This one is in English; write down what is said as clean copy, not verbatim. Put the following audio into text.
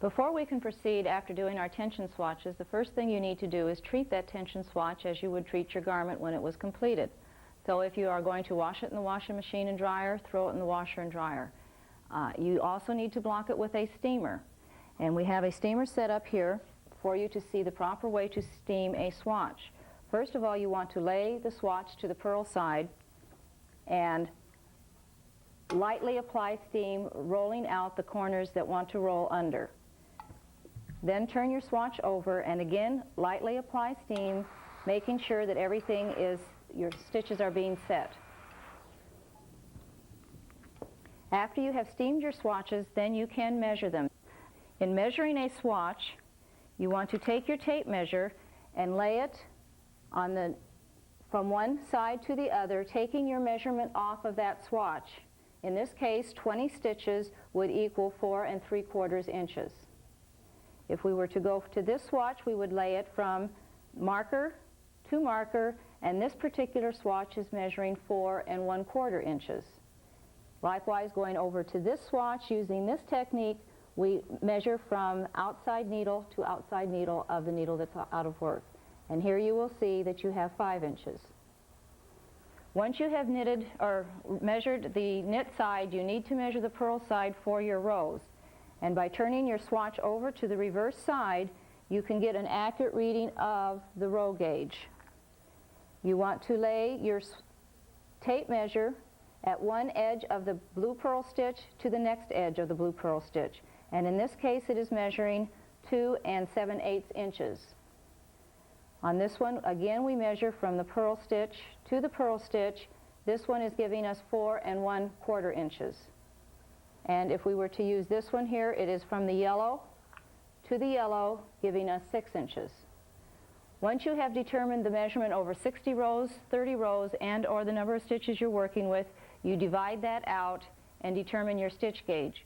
Before we can proceed after doing our tension swatches, the first thing you need to do is treat that tension swatch as you would treat your garment when it was completed. So if you are going to wash it in the washing machine and dryer, throw it in the washer and dryer. You also need to block it with a steamer. And we have a steamer set up here for you to see the proper way to steam a swatch. First of all, you want to lay the swatch to the purl side and lightly apply steam, rolling out the corners that want to roll under. Then turn your swatch over and again lightly apply steam, making sure that everything is, your stitches are being set. After you have steamed your swatches, then you can measure them. In measuring a swatch, you want to take your tape measure and lay it on from one side to the other, taking your measurement off of that swatch. In this case, 20 stitches would equal 4 3/4 inches. If we were to go to this swatch, we would lay it from marker to marker, and this particular swatch is measuring 4 1/4 inches. Likewise, going over to this swatch, using this technique, we measure from outside needle to outside needle of the needle that's out of work. And here you will see that you have 5 inches. Once you have knitted or measured the knit side, you need to measure the purl side for your rows. And by turning your swatch over to the reverse side, you can get an accurate reading of the row gauge. You want to lay your tape measure at one edge of the blue purl stitch to the next edge of the blue purl stitch. And in this case, it is measuring 2 7/8 inches. On this one, again, we measure from the purl stitch to the purl stitch. This one is giving us 4 1/4 inches. And if we were to use this one here, it is from the yellow to the yellow, giving us 6 inches. Once you have determined the measurement over 60 rows, 30 rows, and or the number of stitches you're working with, you divide that out and determine your stitch gauge.